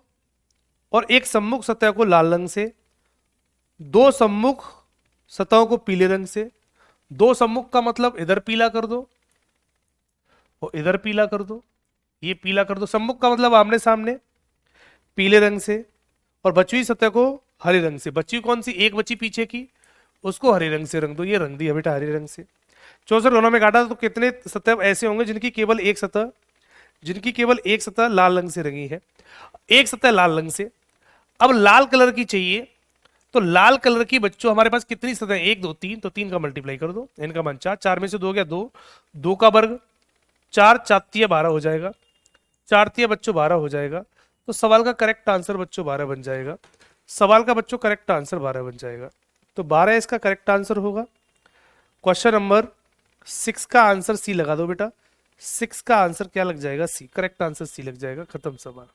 और एक सम्मुख सतह को लाल रंग से, दो सम्मुख सतहों को पीले रंग से। दो सम्मुख का मतलब इधर पीला कर दो और इधर पीला कर दो, ये पीला कर दो। सम्मुख का मतलब आमने सामने पीले रंग से, और बची हुई सतह को हरे रंग से। बची कौन सी? एक बची पीछे की, उसको हरे रंग से रंग दो। ये रंग दिया बेटा हरे रंग से। 64 दोनों में काटा तो कितने सतह ऐसे होंगे जिनकी केवल एक सतह, जिनकी केवल एक सतह लाल रंग से रंगी है। एक सतह लाल रंग से। अब लाल कलर की चाहिए, तो लाल कलर की बच्चों हमारे पास कितनी सतह? एक दो तीन, तो तीन का मल्टीप्लाई कर दो, n का मान 4, 4 में से 2 गया 2, 2 का वर्ग 4, 4 12 हो जाएगा, 4 बच्चों 12 हो जाएगा। तो सवाल का करेक्ट आंसर बच्चों 12 बन जाएगा। सवाल का बच्चों करेक्ट आंसर 12 बन जाएगा। तो 12 इसका करेक्ट आंसर होगा। क्वेश्चन नंबर 6 का आंसर सी लगा दो बेटा। 6 का आंसर क्या लग जाएगा? सी। करेक्ट आंसर सी लग जाएगा। खत्म सवाल।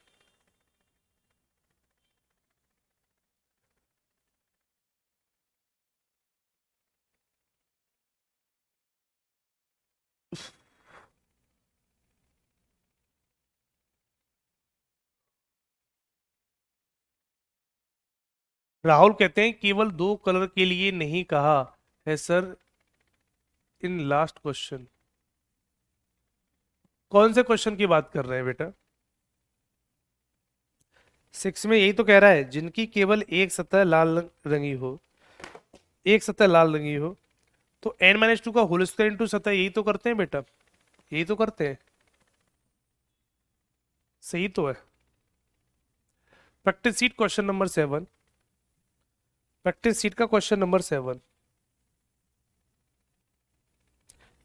राहुल कहते हैं केवल दो कलर के लिए नहीं कहा है सर इन लास्ट क्वेश्चन। कौन से क्वेश्चन की बात कर रहे हैं बेटा? 6 में यही तो कह रहा है, जिनकी केवल एक सतह लाल रंगी हो, एक सतह लाल रंगी हो। तो n-2 का होल स्क्वायर इंटू सतह, यही तो करते हैं बेटा, यही तो करते हैं। सही तो है। Practice seat question number 7। Practice seat का क्वेश्चन नंबर 7।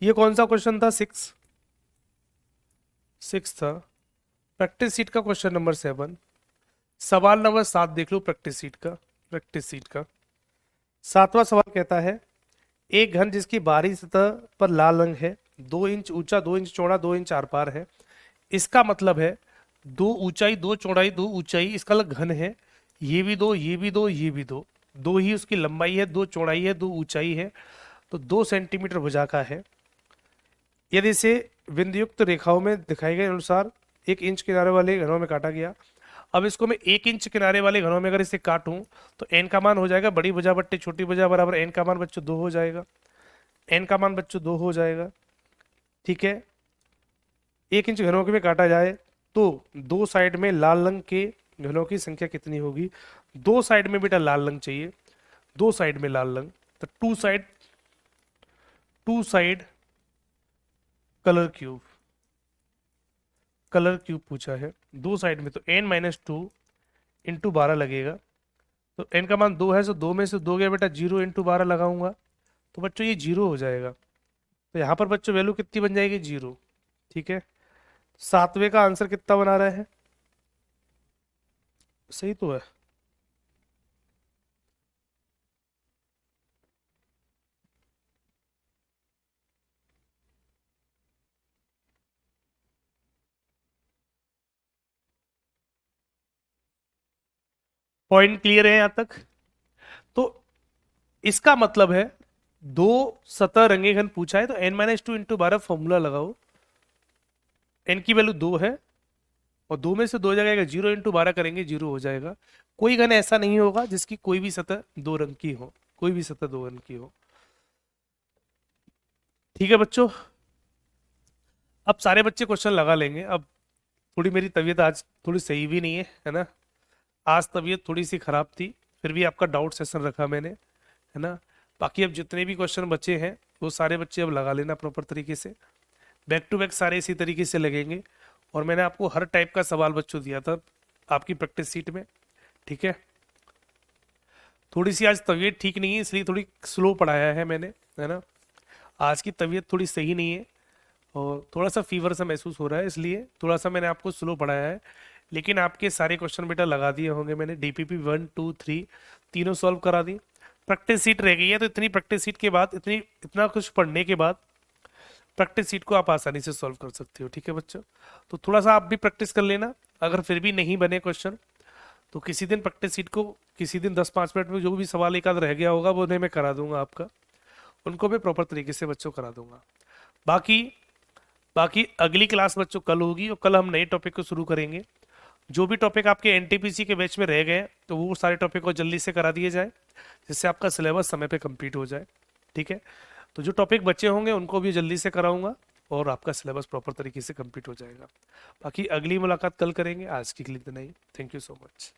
ये कौन सा क्वेश्चन था? 6, 6 था। प्रैक्टिस सीट का क्वेश्चन नंबर 7। सवाल नंबर 7 देख लो प्रैक्टिस सीट का। प्रैक्टिस सीट का 7वां सवाल कहता है, एक घन जिसकी बाहरी सतह पर लाल रंग है, 2 इंच ऊंचा, 2 इंच चौड़ा, 2 इंच आर पार है। इसका मतलब है दो ऊंचाई, दो चौड़ाई, दो ऊंचाई, इसका अलग घन है। ये भी दो, ये भी दो, ये भी दो, दो ही उसकी लंबाई है, दो चौड़ाई है, दो ऊंचाई है। तो 2 सेंटीमीटर भुजा का है। यदि इसे बिंदुयुक्त रेखाओं में दिखाए गए अनुसार 1 इंच किनारे वाले घनों में काटा गया। अब इसको मैं 1 इंच किनारे वाले घनों में अगर इसे काटूं तो n का मान हो जाएगा, बड़ी भुजा बट्टे छोटी भुजा बराबर n का मान बच्चों 2 हो जाएगा। n का मान बच्चों 2 हो जाएगा। ठीक है। 1 इंच घनों के में काटा जाए तो दो साइड में लाल रंग के घनों की संख्या कितनी होगी? दो साइड में बेटा लाल रंग चाहिए, दो साइड में लाल रंग। तो two side colour cube, colour cube पूछा है। दो साइड में तो n-2 इंटू 12 लगेगा। तो n का मान 2 है, तो 2 में से 2 गया बेटा 0 इंटू 12 लगाऊंगा तो बच्चों ये 0 हो जाएगा। तो यहाँ पर बच्चों वैल्यू कितनी बन जाएगी? 0। ठीक है। 7वें का आंसर कितना बना रहा है? सही तो है। पॉइंट क्लियर है यहां तक? तो इसका मतलब है दो सतह रंगे घन पूछा है तो n-2 इंटू 12 फॉर्मूला लगाओ। n की वैल्यू 2 है और 2 में से 2 जाएगा, 0 इंटू 12 करेंगे 0 हो जाएगा। कोई घन ऐसा नहीं होगा जिसकी कोई भी सतह 2 रंग की हो, कोई भी सतह 2 रंग की हो। ठीक है बच्चों, अब सारे बच्चे क्वेश्चन लगा लेंगे। अब थोड़ी मेरी तबीयत आज थोड़ी सही भी नहीं है ना, आज तबीयत थोड़ी सी खराब थी, फिर भी आपका डाउट सेशन रखा मैंने, है ना। बाकी अब जितने भी क्वेश्चन बचे हैं वो सारे बच्चे अब लगा लेना प्रॉपर तरीके से, बैक टू बैक सारे इसी तरीके से लगेंगे। और मैंने आपको हर टाइप का सवाल बच्चों दिया था आपकी प्रैक्टिस सीट में, ठीक है। थोड़ी सी आज तबीयत ठीक नहीं है इसलिए थोड़ी स्लो पढ़ाया है मैंने, है ना। आज की तबीयत थोड़ी सही नहीं है और थोड़ा सा फीवर सा महसूस हो रहा है, इसलिए थोड़ा सा मैंने आपको स्लो पढ़ाया है। लेकिन आपके सारे क्वेश्चन बेटा लगा दिए होंगे मैंने, डीपीपी 1 2 3 तीनों सॉल्व करा दी। प्रैक्टिस सीट रह गई है, तो इतनी प्रैक्टिस सीट के बाद, इतना कुछ पढ़ने के बाद प्रैक्टिस सीट को आप आसानी से सॉल्व कर सकते हो, ठीक है बच्चों। तो थोड़ा सा आप भी प्रैक्टिस कर लेना, अगर फिर भी नहीं बने क्वेश्चन तो किसी दिन प्रैक्टिस सीट को, किसी दिन 10-5 मिनट में जो भी सवाल एक आध रह गया होगा वो उन्हें मैं करा दूंगा आपका, उनको मैं प्रॉपर तरीके से बच्चों करा दूंगा। बाकी बाकी अगली क्लास बच्चों कल होगी और कल हम नए टॉपिक को शुरू करेंगे। जो भी टॉपिक आपके एनटीपीसी के बैच में रह गए तो वो सारे टॉपिक को जल्दी से करा दिए जाए, जिससे आपका सिलेबस समय पे कंप्लीट हो जाए, ठीक है। तो जो टॉपिक बचे होंगे उनको भी जल्दी से कराऊंगा और आपका सिलेबस प्रॉपर तरीके से कंप्लीट हो जाएगा। बाकी अगली मुलाकात कल करेंगे, आज के लिए इतना ही। Thank you so much.